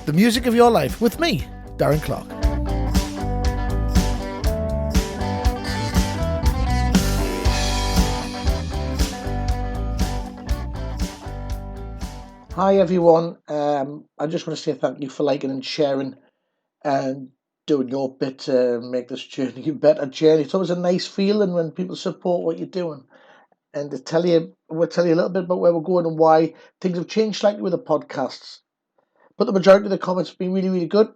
The Music of Your Life with me, Darren Clark. Hi everyone, I just want to say thank you for liking and sharing and doing your bit to make this journey a better journey. It's always a nice feeling when people support what you're doing. And we'll tell you a little bit about where we're going and why things have changed slightly with the podcasts. But the majority of the comments have been really, really good.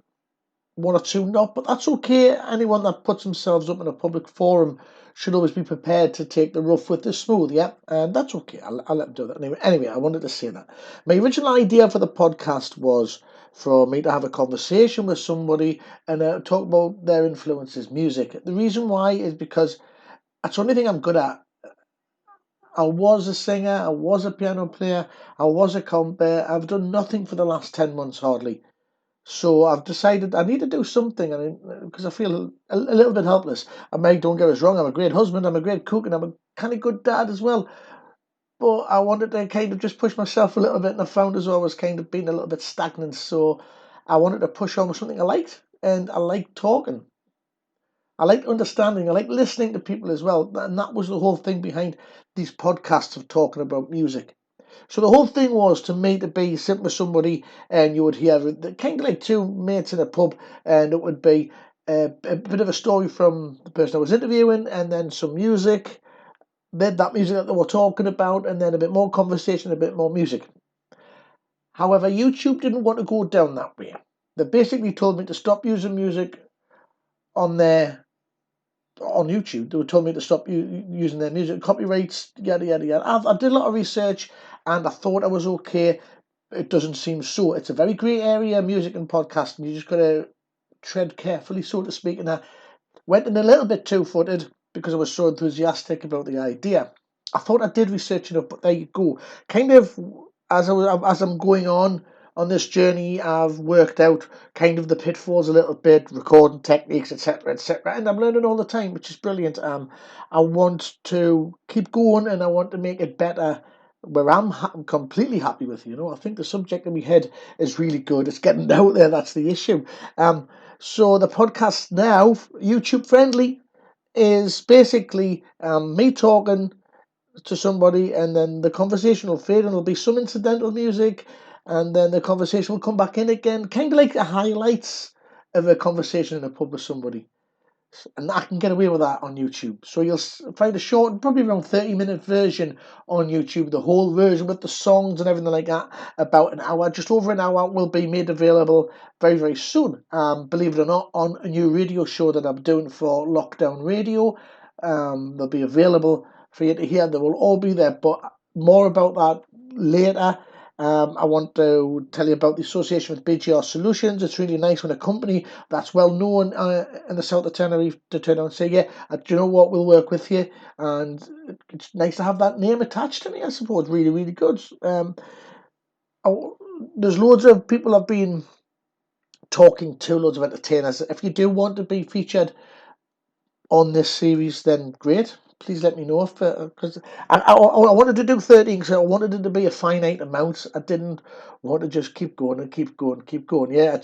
One or two not, but that's okay. Anyone that puts themselves up in a public forum should always be prepared to take the rough with the smooth, yeah? And that's okay. I'll let them do that. Anyway, I wanted to say that. My original idea for the podcast was for me to have a conversation with somebody and talk about their influences, music. The reason why is because that's the only thing I'm good at. I was a singer, I was a piano player, I was a composer. I've done nothing for the last 10 months hardly. So I've decided I need to do something, because I feel a little bit helpless. Don't get us wrong, I'm a great husband, I'm a great cook, and I'm a kind of good dad as well. But I wanted to kind of just push myself a little bit, and I found as I was kind of being a little bit stagnant. So I wanted to push on with something I liked, and I like talking. I like understanding, I like listening to people as well. And that was the whole thing behind these podcasts of talking about music. So the whole thing was to me to be sitting with somebody and you would hear kind of like two mates in a pub, and it would be a bit of a story from the person I was interviewing and then some music, then that music that they were talking about, and then a bit more conversation, a bit more music. However, YouTube didn't want to go down that way. They basically told me to stop using music on YouTube. They were told me to stop using their music, copyrights, yada yada yada. I did a lot of research and I thought I was okay. It doesn't seem so. It's a very grey area, music and podcasting. You just got to tread carefully, so to speak. And I went in a little bit two-footed because I was so enthusiastic about the idea. I thought I did research enough, but there you go. Kind of as I'm going on this journey, I've worked out kind of the pitfalls a little bit, recording techniques, etc., etc., and I'm learning all the time, which is brilliant. I want to keep going, and I want to make it better. Where I'm completely happy with, I think the subject in my head is really good. It's getting out there. That's the issue. So the podcast now, YouTube friendly, is basically me talking to somebody, and then the conversation will fade, and there'll be some incidental music, and then the conversation will come back in again, kind of like the highlights of a conversation in a pub with somebody. And I can get away with that on YouTube. So you'll find a short, probably around 30-minute version on YouTube, the whole version with the songs and everything like that, about an hour, just over an hour, will be made available very, very soon. Believe it or not, on a new radio show that I'm doing for Lockdown Radio. They'll be available for you to hear. They will all be there, but more about that later. I want to tell you about the association with BGR Solutions. It's really nice when a company that's well known in the south of Tenerife to turn around and say, yeah, do you know what, we'll work with you. And it's nice to have that name attached to me, I suppose. Really, really good. There's loads of people I've been talking to, loads of entertainers. If you do want to be featured on this series, then great. Please let me know, because I wanted to do 13 because I wanted it to be a finite amount. I didn't want to just keep going and keep going and keep going. Yeah,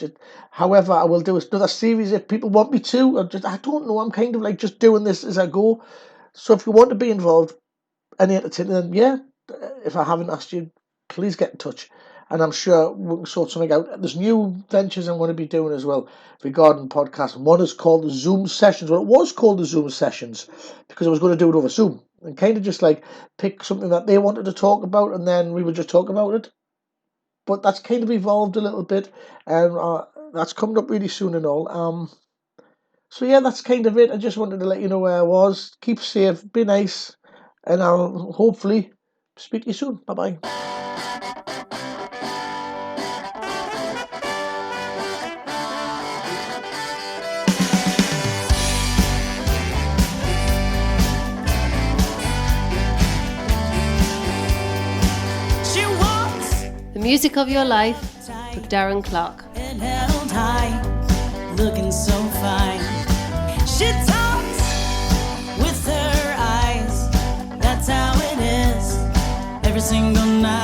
however, I will do another series if people want me to. I don't know. I'm kind of like just doing this as I go. So if you want to be involved, any entertainer, then yeah. If I haven't asked you, please get in touch. And I'm sure we can sort something out. There's new ventures I'm going to be doing as well regarding podcasts. One is called the Zoom Sessions. Well, it was called the Zoom Sessions because I was going to do it over Zoom and kind of just like pick something that they wanted to talk about, and then we would just talk about it. But that's kind of evolved a little bit, and that's coming up really soon and all. So yeah, that's kind of it. I just wanted to let you know where I was. Keep safe, be nice, and I'll hopefully speak to you soon. Bye-bye. The Music of Your Life with Darren Clark. And held high, looking so fine. She talks with her eyes. That's how it is every single night.